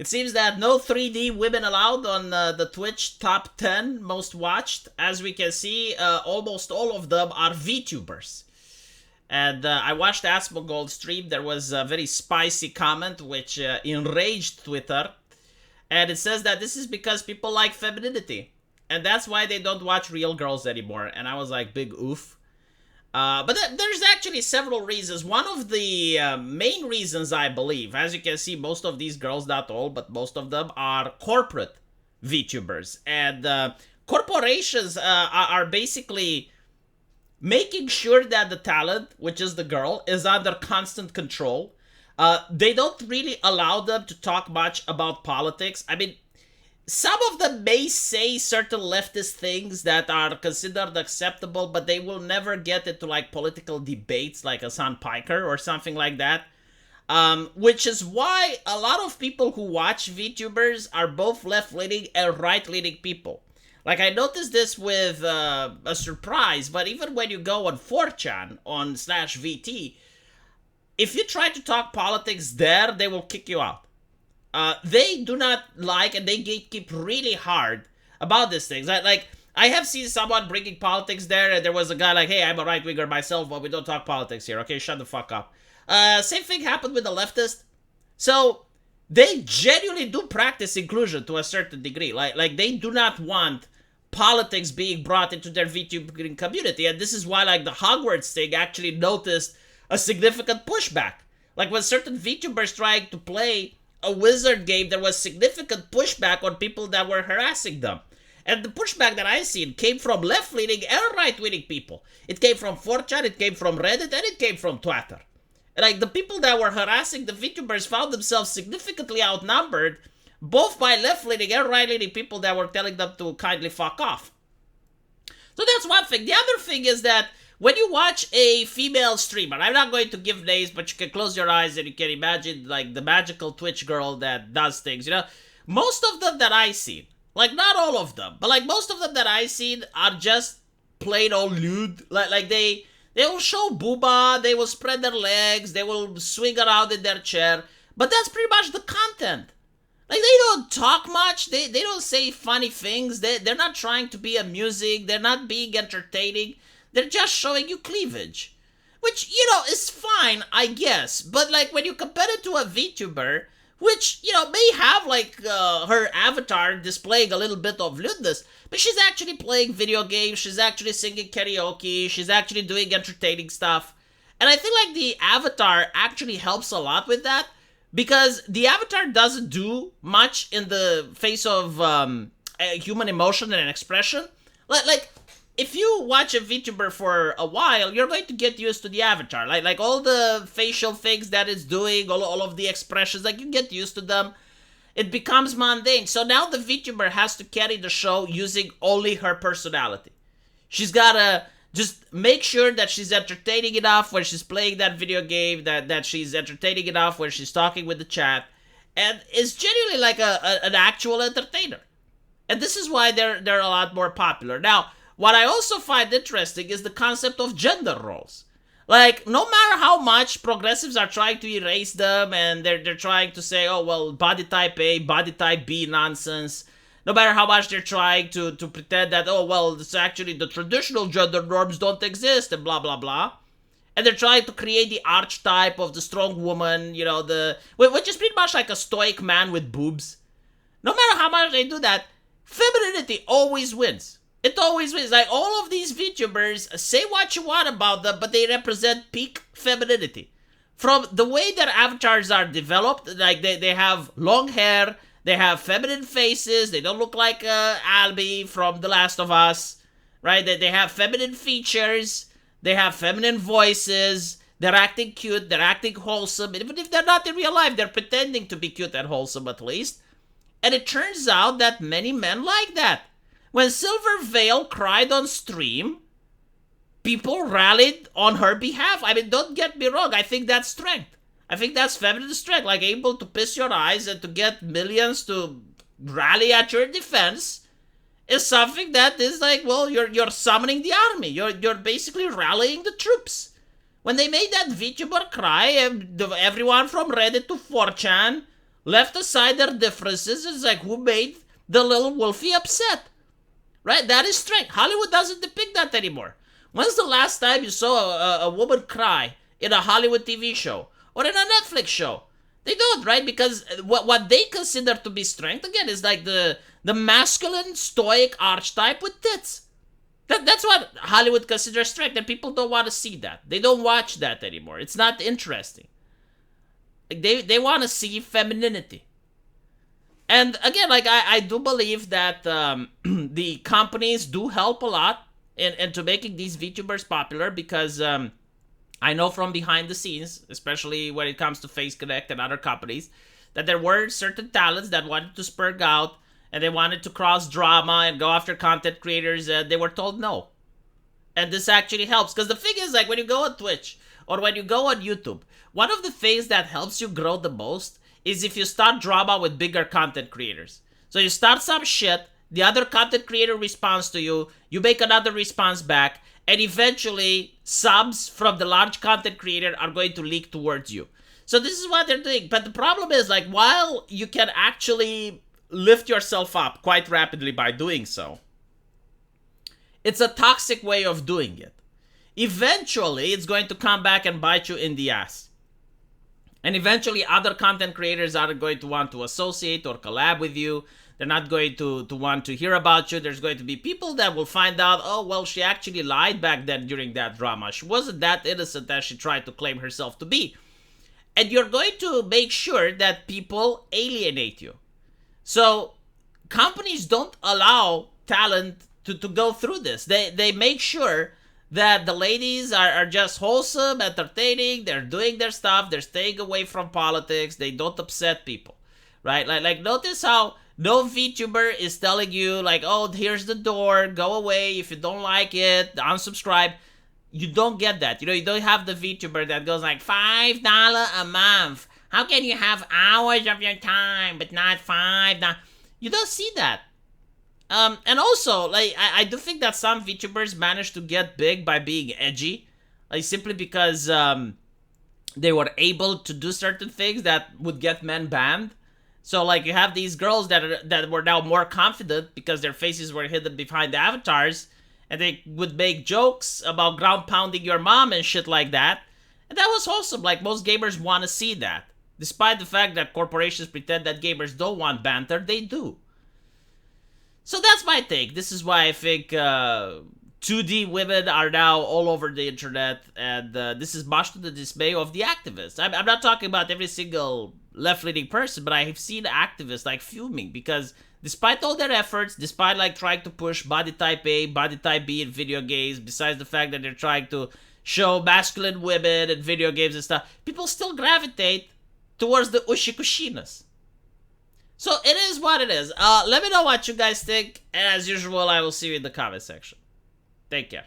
It seems that no 3D women allowed on the Twitch top 10 most watched. As we can see, almost all of them are VTubers. And I watched Asmongold stream. There was a very spicy comment which enraged Twitter. And it says that this is because people like femininity. And that's why they don't watch real girls anymore. And I was like, big oof. But there's actually several reasons. One of the main reasons, I believe, as you can see, most of these girls, not all, but most of them are corporate VTubers. And corporations are basically making sure that the talent, which is the girl, is under constant control. They don't really allow them to talk much about politics. I mean, some of them may say certain leftist things that are considered acceptable, but they will never get into like political debates like Hassan Piker or something like that. Which is why a lot of people who watch VTubers are both left-leaning and right-leaning people. Like, I noticed this with a surprise, but even when you go on 4chan, on /VT, if you try to talk politics there, they will kick you out. They do not like, and they gatekeep really hard about these things. Like, I have seen someone bringing politics there, and there was a guy like, hey, I'm a right-winger myself, but we don't talk politics here, okay? Shut the fuck up. Same thing happened with the leftist. So, they genuinely do practice inclusion to a certain degree. Like they do not want politics being brought into their VTubing community, and this is why, like, the Hogwarts thing actually noticed a significant pushback. Like, when certain VTubers trying to play a wizard game, there was significant pushback on people that were harassing them. And the pushback that I seen came from left-leaning and right-leaning people. It came from 4chan, it came from Reddit, and it came from Twitter. And like, the people that were harassing the VTubers found themselves significantly outnumbered, both by left-leaning and right-leaning people that were telling them to kindly fuck off. So that's one thing. The other thing is that when you watch a female streamer, I'm not going to give names, but you can close your eyes and you can imagine, like, the magical Twitch girl that does things, you know? Most of them that I seen, like, not all of them, but, like, most of them that I seen are just plain old lewd. Like they will show booba, they will spread their legs, they will swing around in their chair, but that's pretty much the content. Like, they don't talk much, they don't say funny things, they're not trying to be amusing, they're not being entertaining. They're just showing you cleavage. Which, you know, is fine, I guess. But, like, when you compare it to a VTuber, which, you know, may have, like, her avatar displaying a little bit of lewdness, but she's actually playing video games, she's actually singing karaoke, she's actually doing entertaining stuff. And I think, like, the avatar actually helps a lot with that, because the avatar doesn't do much in the face of human emotion and expression. Like, if you watch a VTuber for a while, you're going to get used to the avatar. Like all the facial things that it's doing, all of the expressions, like, you get used to them. It becomes mundane. So now the VTuber has to carry the show using only her personality. She's gotta just make sure that she's entertaining enough when she's playing that video game, that she's entertaining enough when she's talking with the chat, and is genuinely like an actual entertainer. And this is why they're a lot more popular. Now, what I also find interesting is the concept of gender roles. Like, no matter how much progressives are trying to erase them, and they're trying to say, oh, well, body type A, body type B nonsense, no matter how much they're trying to pretend that, oh, well, it's actually the traditional gender norms don't exist, and blah, blah, blah. And they're trying to create the archetype of the strong woman, you know, which is pretty much like a stoic man with boobs. No matter how much they do that, femininity always wins. It always wins. Like, all of these VTubers, say what you want about them, but they represent peak femininity. From the way their avatars are developed, like, they have long hair, they have feminine faces, they don't look like Albie from The Last of Us, right? They have feminine features, they have feminine voices, they're acting cute, they're acting wholesome. Even if they're not in real life, they're pretending to be cute and wholesome at least. And it turns out that many men like that. When Silver Veil cried on stream, people rallied on her behalf. I mean, don't get me wrong. I think that's strength. I think that's feminine strength. Like, able to piss your eyes and to get millions to rally at your defense is something that is like, well, you're summoning the army. You're basically rallying the troops. When they made that VTuber cry, everyone from Reddit to 4chan left aside their differences. It's like, who made the little Wolfie upset? Right? That is strength. Hollywood doesn't depict that anymore. When's the last time you saw a woman cry in a Hollywood TV show or in a Netflix show? They don't, right? Because what they consider to be strength, again, is like the masculine, stoic archetype with tits. That's what Hollywood considers strength, and people don't want to see that. They don't watch that anymore. It's not interesting. Like they want to see femininity. And again, like I do believe that the companies do help a lot into making these VTubers popular, because I know from behind the scenes, especially when it comes to Face Connect and other companies, that there were certain talents that wanted to spurg out and they wanted to cross drama and go after content creators. They were told no. And this actually helps, because the thing is, like, when you go on Twitch or when you go on YouTube, one of the things that helps you grow the most is if you start drama with bigger content creators. So you start some shit, the other content creator responds to you, you make another response back, and eventually subs from the large content creator are going to leak towards you. So this is what they're doing. But the problem is, like, while you can actually lift yourself up quite rapidly by doing so, it's a toxic way of doing it. Eventually, it's going to come back and bite you in the ass. And eventually, other content creators are going to want to associate or collab with you. They're not going to want to hear about you. There's going to be people that will find out, oh, well, she actually lied back then during that drama. She wasn't that innocent as she tried to claim herself to be. And you're going to make sure that people alienate you. So companies don't allow talent to go through this. They make sure that the ladies are just wholesome, entertaining, they're doing their stuff, they're staying away from politics, they don't upset people, right? Like notice how no VTuber is telling you, like, oh, here's the door, go away, if you don't like it, unsubscribe. You don't get that. You know, you don't have the VTuber that goes like, $5 a month. How can you have hours of your time, but not $5? You don't see that. And also, like, I do think that some VTubers managed to get big by being edgy, like, simply because they were able to do certain things that would get men banned. So, like, you have these girls that were now more confident because their faces were hidden behind the avatars, and they would make jokes about ground pounding your mom and shit like that. And that was awesome. Like, most gamers want to see that. Despite the fact that corporations pretend that gamers don't want banter, they do. So that's my take. This is why I think 2D women are now all over the internet, and this is much to the dismay of the activists. I'm not talking about every single left-leaning person, but I have seen activists like fuming because despite all their efforts, despite like trying to push body type A, body type B in video games, besides the fact that they're trying to show masculine women in video games and stuff, people still gravitate towards the ushikushines. So it is what it is. Let me know what you guys think, and as usual, I will see you in the comment section. Take care.